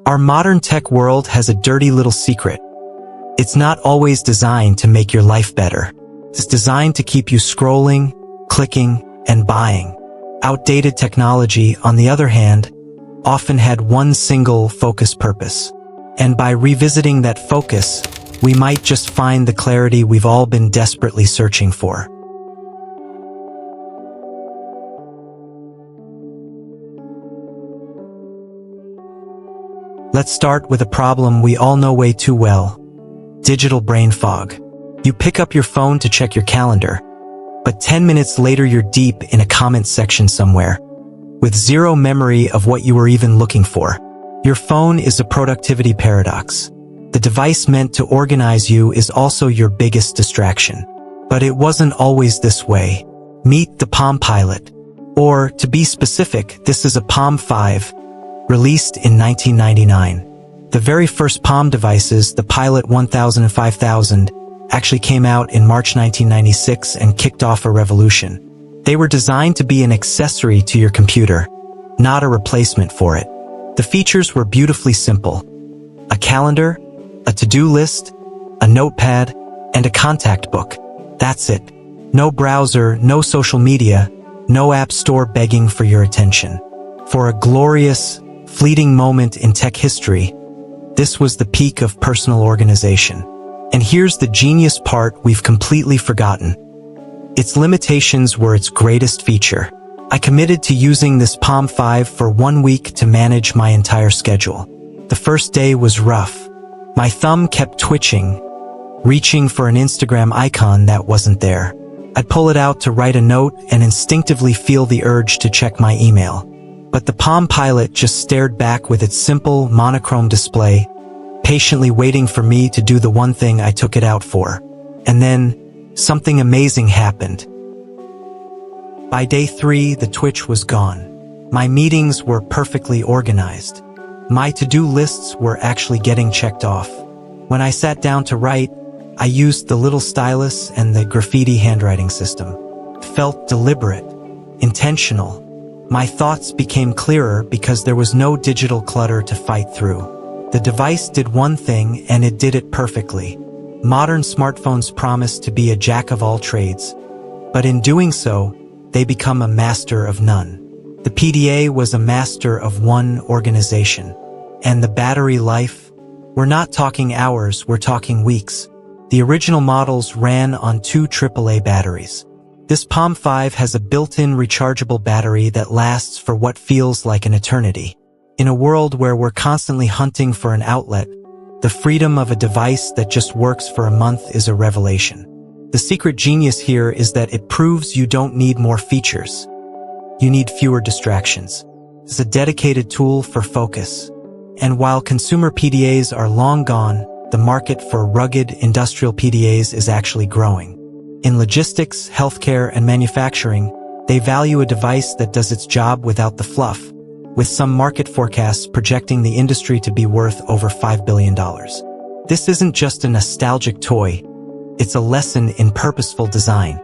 Our modern tech world has a dirty little secret. It's not always designed to make your life better. It's designed to keep you scrolling, clicking, and buying. Outdated technology, on the other hand, often had one single focus purpose. And by revisiting that focus, we might just find the clarity we've all been desperately searching for. Let's start with a problem we all know way too well: digital brain fog. You pick up your phone to check your calendar, but 10 minutes later you're deep in a comment section somewhere, with zero memory of what you were even looking for. Your phone is a productivity paradox. The device meant to organize you is also your biggest distraction. But it wasn't always this way. Meet the PalmPilot. Or, to be specific, this is a Palm 5, released in 1999. The very first Palm devices, the Pilot 1000 and 5000, actually came out in March 1996 and kicked off a revolution. They were designed to be an accessory to your computer, not a replacement for it. The features were beautifully simple: a calendar, a to-do list, a notepad, and a contact book. That's it. No browser, no social media, no app store begging for your attention. For a glorious, fleeting moment in tech history, this was the peak of personal organization. And here's the genius part we've completely forgotten. Its limitations were its greatest feature. I committed to using this Palm 5 for 1 week to manage my entire schedule. The first day was rough. My thumb kept twitching, reaching for an Instagram icon that wasn't there. I'd pull it out to write a note and instinctively feel the urge to check my email. But the PalmPilot just stared back with its simple, monochrome display, patiently waiting for me to do the one thing I took it out for. And then, something amazing happened. By day 3, the twitch was gone. My meetings were perfectly organized. My to-do lists were actually getting checked off. When I sat down to write, I used the little stylus and the graffiti handwriting system. It felt deliberate, intentional. My thoughts became clearer because there was no digital clutter to fight through. The device did one thing, and it did it perfectly. Modern smartphones promise to be a jack of all trades, but in doing so, they become a master of none. The PDA was a master of one organization. And the battery life? We're not talking hours, we're talking weeks. The original models ran on 2 AAA batteries. This Palm 5 has a built-in rechargeable battery that lasts for what feels like an eternity. In a world where we're constantly hunting for an outlet, the freedom of a device that just works for a month is a revelation. The secret genius here is that it proves you don't need more features. You need fewer distractions. It's a dedicated tool for focus. And while consumer PDAs are long gone, the market for rugged industrial PDAs is actually growing. In logistics, healthcare, and manufacturing, they value a device that does its job without the fluff, with some market forecasts projecting the industry to be worth over $5 billion. This isn't just a nostalgic toy, it's a lesson in purposeful design.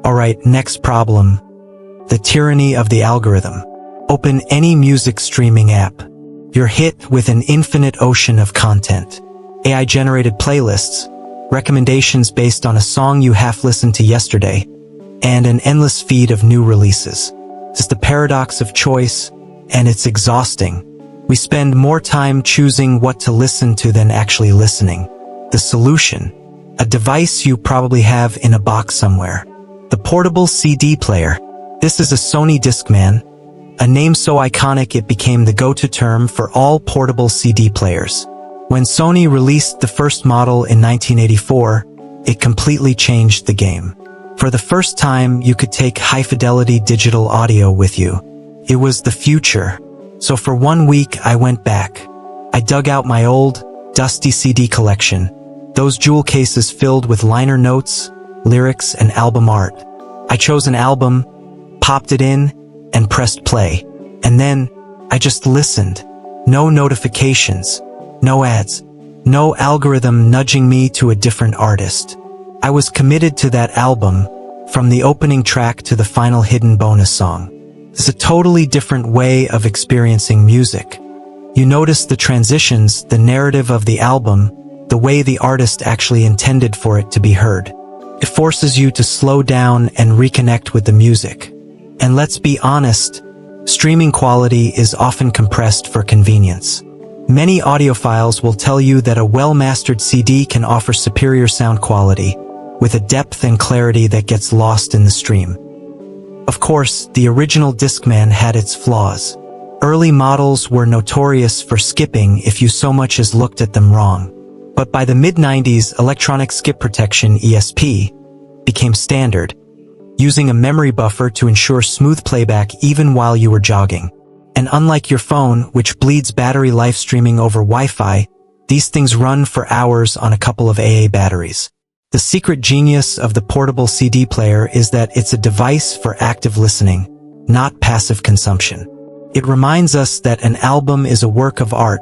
Alright, next problem. The tyranny of the algorithm. Open any music streaming app. You're hit with an infinite ocean of content. AI-generated playlists, recommendations based on a song you half-listened to yesterday, and an endless feed of new releases. It's the paradox of choice, and it's exhausting. We spend more time choosing what to listen to than actually listening. The solution? A device you probably have in a box somewhere. The portable CD player. This is a Sony Discman, a name so iconic it became the go-to term for all portable CD players. When Sony released the first model in 1984, it completely changed the game. For the first time, you could take high-fidelity digital audio with you. It was the future. So for 1 week, I went back. I dug out my old, dusty CD collection, those jewel cases filled with liner notes, lyrics, and album art. I chose an album, popped it in, and pressed play. And then, I just listened. No notifications, no ads, No algorithm nudging me to a different artist. I was committed to that album, from the opening track to the final hidden bonus song. It's a totally different way of experiencing music. You notice the transitions, the narrative of the album, the way the artist actually intended for it to be heard. It forces you to slow down and reconnect with the music. And let's be honest, streaming quality is often compressed for convenience. Many audiophiles will tell you that a well-mastered CD can offer superior sound quality, with a depth and clarity that gets lost in the stream. Of course, the original Discman had its flaws. Early models were notorious for skipping if you so much as looked at them wrong. But by the mid-90s, electronic skip protection (ESP) became standard, using a memory buffer to ensure smooth playback even while you were jogging. And unlike your phone, which bleeds battery life streaming over Wi-Fi, these things run for hours on a couple of AA batteries. The secret genius of the portable CD player is that it's a device for active listening, not passive consumption. It reminds us that an album is a work of art,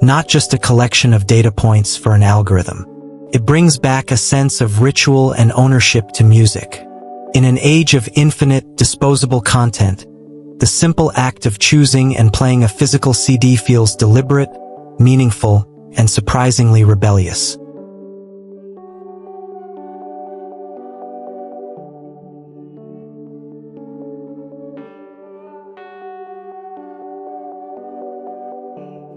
not just a collection of data points for an algorithm. It brings back a sense of ritual and ownership to music. In an age of infinite, disposable content, the simple act of choosing and playing a physical CD feels deliberate, meaningful, and surprisingly rebellious.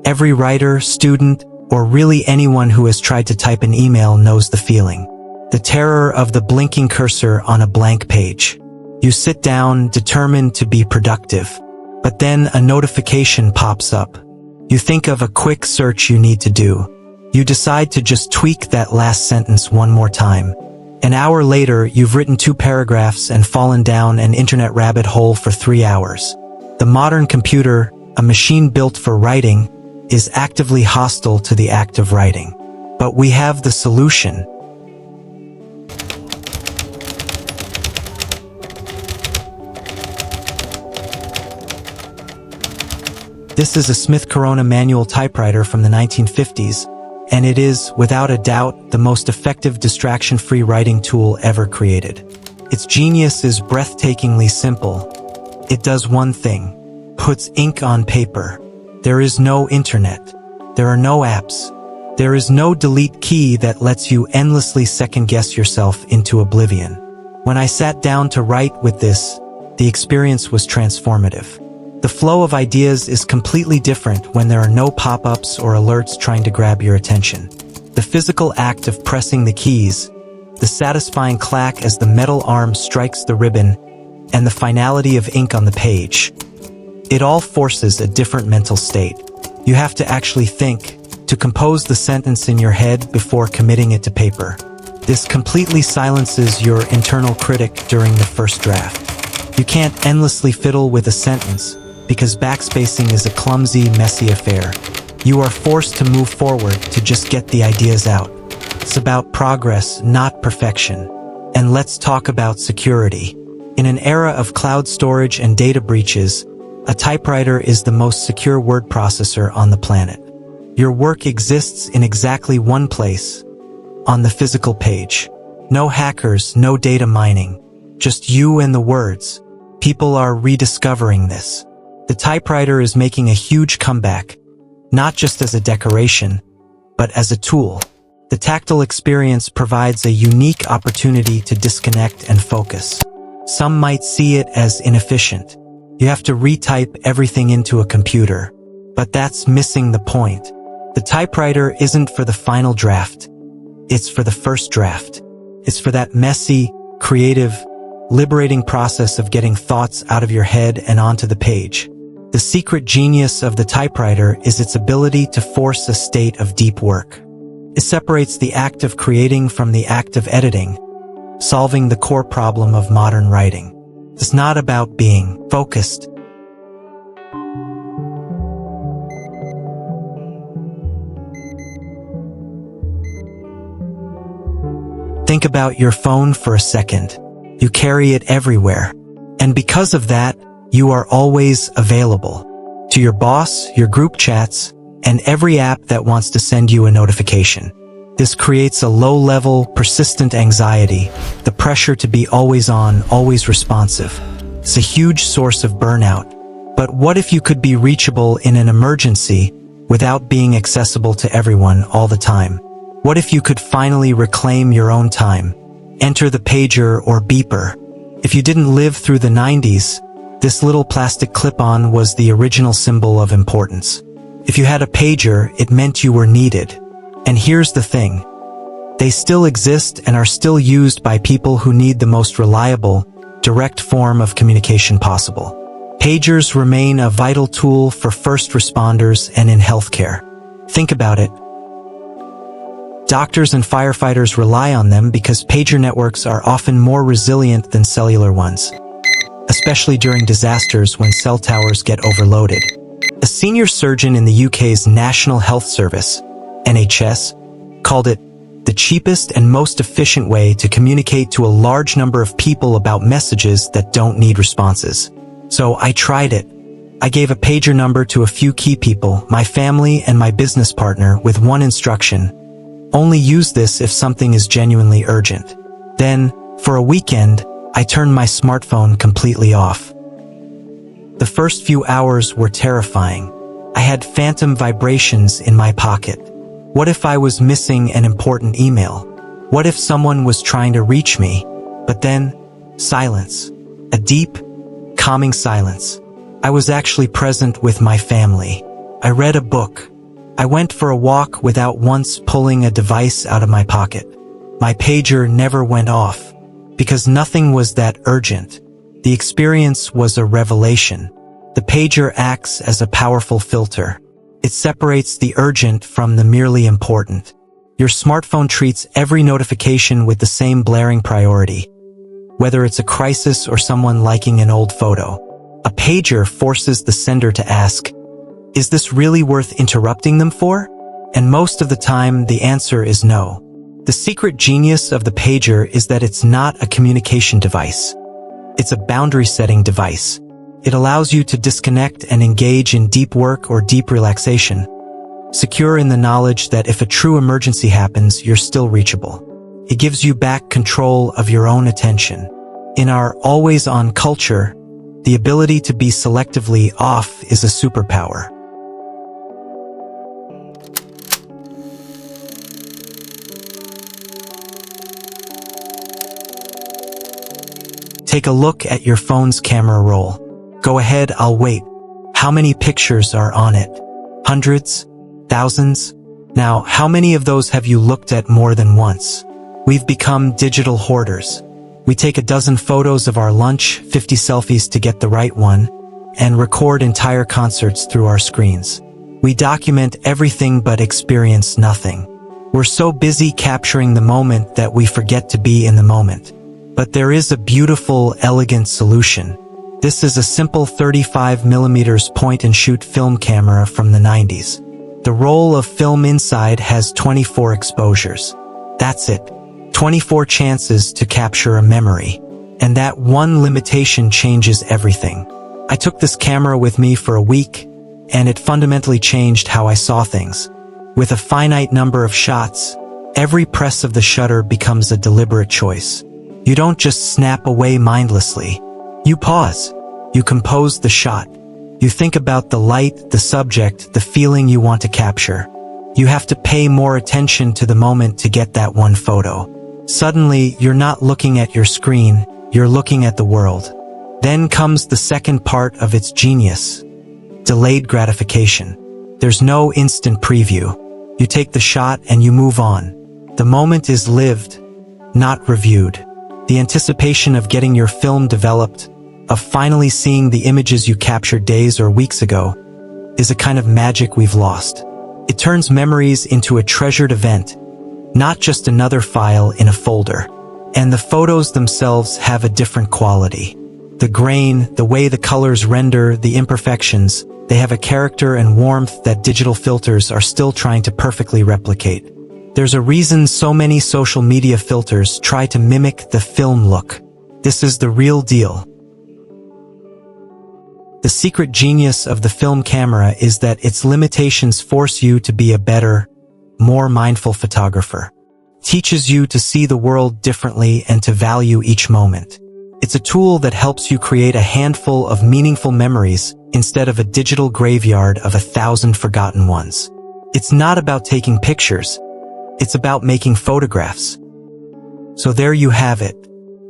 Every writer, student, or really anyone who has tried to type an email knows the feeling. The terror of the blinking cursor on a blank page. You sit down, determined to be productive, but then a notification pops up. You think of a quick search you need to do. You decide to just tweak that last sentence one more time. An hour later, you've written 2 paragraphs and fallen down an internet rabbit hole for 3 hours. The modern computer, a machine built for writing, is actively hostile to the act of writing. But we have the solution. This is a Smith Corona manual typewriter from the 1950s, and it is, without a doubt, the most effective distraction-free writing tool ever created. Its genius is breathtakingly simple. It does one thing: puts ink on paper. There is no internet. There are no apps. There is no delete key that lets you endlessly second-guess yourself into oblivion. When I sat down to write with this, the experience was transformative. The flow of ideas is completely different when there are no pop-ups or alerts trying to grab your attention. The physical act of pressing the keys, the satisfying clack as the metal arm strikes the ribbon, and the finality of ink on the page. It all forces a different mental state. You have to actually think, to compose the sentence in your head before committing it to paper. This completely silences your internal critic during the first draft. You can't endlessly fiddle with a sentence, because backspacing is a clumsy, messy affair. You are forced to move forward to just get the ideas out. It's about progress, not perfection. And let's talk about security. In an era of cloud storage and data breaches, a typewriter is the most secure word processor on the planet. Your work exists in exactly one place, on the physical page. No hackers, no data mining, just you and the words. People are rediscovering this. The typewriter is making a huge comeback, not just as a decoration, but as a tool. The tactile experience provides a unique opportunity to disconnect and focus. Some might see it as inefficient. You have to retype everything into a computer. But that's missing the point. The typewriter isn't for the final draft. It's for the first draft. It's for that messy, creative, liberating process of getting thoughts out of your head and onto the page. The secret genius of the typewriter is its ability to force a state of deep work. It separates the act of creating from the act of editing, solving the core problem of modern writing. It's not about being focused. Think about your phone for a second. You carry it everywhere. And because of that, you are always available. To your boss, your group chats, and every app that wants to send you a notification. This creates a low-level, persistent anxiety, the pressure to be always on, always responsive. It's a huge source of burnout. But what if you could be reachable in an emergency without being accessible to everyone all the time? What if you could finally reclaim your own time? Enter the pager or beeper. If you didn't live through the 90s, this little plastic clip-on was the original symbol of importance. If you had a pager, it meant you were needed. And here's the thing. They still exist and are still used by people who need the most reliable, direct form of communication possible. Pagers remain a vital tool for first responders and in healthcare. Think about it. Doctors and firefighters rely on them because pager networks are often more resilient than cellular ones, especially during disasters when cell towers get overloaded. A senior surgeon in the UK's National Health Service, NHS, called it the cheapest and most efficient way to communicate to a large number of people about messages that don't need responses. So I tried it. I gave a pager number to a few key people, my family and my business partner, with one instruction: only use this if something is genuinely urgent. Then, for a weekend, I turned my smartphone completely off. The first few hours were terrifying. I had phantom vibrations in my pocket. What if I was missing an important email? What if someone was trying to reach me? But then, silence. A deep, calming silence. I was actually present with my family. I read a book. I went for a walk without once pulling a device out of my pocket. My pager never went off, because nothing was that urgent. The experience was a revelation. The pager acts as a powerful filter. It separates the urgent from the merely important. Your smartphone treats every notification with the same blaring priority, whether it's a crisis or someone liking an old photo. A pager forces the sender to ask, is this really worth interrupting them for? And most of the time, the answer is no. The secret genius of the pager is that it's not a communication device. It's a boundary-setting device. It allows you to disconnect and engage in deep work or deep relaxation, secure in the knowledge that if a true emergency happens, you're still reachable. It gives you back control of your own attention. In our always-on culture, the ability to be selectively off is a superpower. Take a look at your phone's camera roll. Go ahead, I'll wait. How many pictures are on it? Hundreds? Thousands? Now, how many of those have you looked at more than once? We've become digital hoarders. We take a dozen photos of our lunch, 50 selfies to get the right one, and record entire concerts through our screens. We document everything but experience nothing. We're so busy capturing the moment that we forget to be in the moment. But there is a beautiful, elegant solution. This is a simple 35mm point-and-shoot film camera from the 90s. The roll of film inside has 24 exposures. That's it. 24 chances to capture a memory. And that one limitation changes everything. I took this camera with me for a week, and it fundamentally changed how I saw things. With a finite number of shots, every press of the shutter becomes a deliberate choice. You don't just snap away mindlessly. You pause. You compose the shot. You think about the light, the subject, the feeling you want to capture. You have to pay more attention to the moment to get that one photo. Suddenly, you're not looking at your screen, you're looking at the world. Then comes the second part of its genius: delayed gratification. There's no instant preview. You take the shot and you move on. The moment is lived, not reviewed. The anticipation of getting your film developed, of finally seeing the images you captured days or weeks ago, is a kind of magic we've lost. It turns memories into a treasured event, not just another file in a folder. And the photos themselves have a different quality. The grain, the way the colors render, the imperfections, they have a character and warmth that digital filters are still trying to perfectly replicate. There's a reason so many social media filters try to mimic the film look. This is the real deal. The secret genius of the film camera is that its limitations force you to be a better, more mindful photographer. Teaches you to see the world differently and to value each moment. It's a tool that helps you create a handful of meaningful memories instead of a digital graveyard of 1,000 forgotten ones. It's not about taking pictures. It's about making photographs. So there you have it.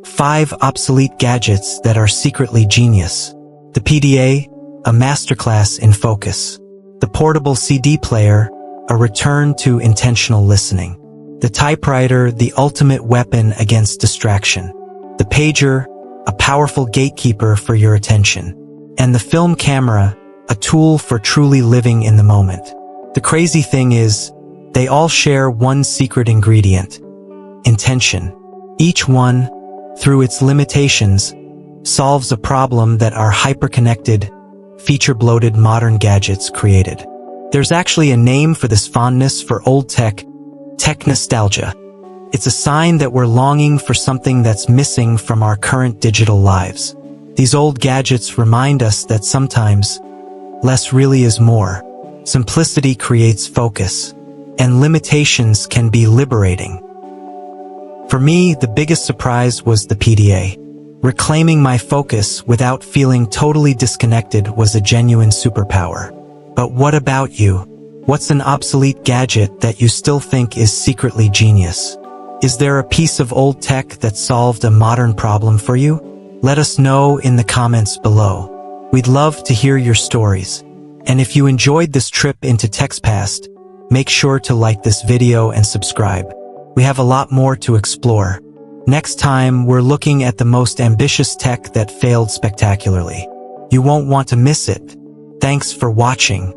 5 obsolete gadgets that are secretly genius. The PDA, a masterclass in focus. The portable CD player, a return to intentional listening. The typewriter, the ultimate weapon against distraction. The pager, a powerful gatekeeper for your attention. And the film camera, a tool for truly living in the moment. The crazy thing is, they all share one secret ingredient: intention. Each one, through its limitations, solves a problem that our hyper-connected, feature-bloated modern gadgets created. There's actually a name for this fondness for old tech nostalgia. It's a sign that we're longing for something that's missing from our current digital lives. These old gadgets remind us that sometimes, less really is more. Simplicity creates focus, and limitations can be liberating. For me, the biggest surprise was the PDA. Reclaiming my focus without feeling totally disconnected was a genuine superpower. But what about you? What's an obsolete gadget that you still think is secretly genius? Is there a piece of old tech that solved a modern problem for you? Let us know in the comments below. We'd love to hear your stories. And if you enjoyed this trip into tech's past, make sure to like this video and subscribe. We have a lot more to explore. Next time, we're looking at the most ambitious tech that failed spectacularly. You won't want to miss it. Thanks for watching.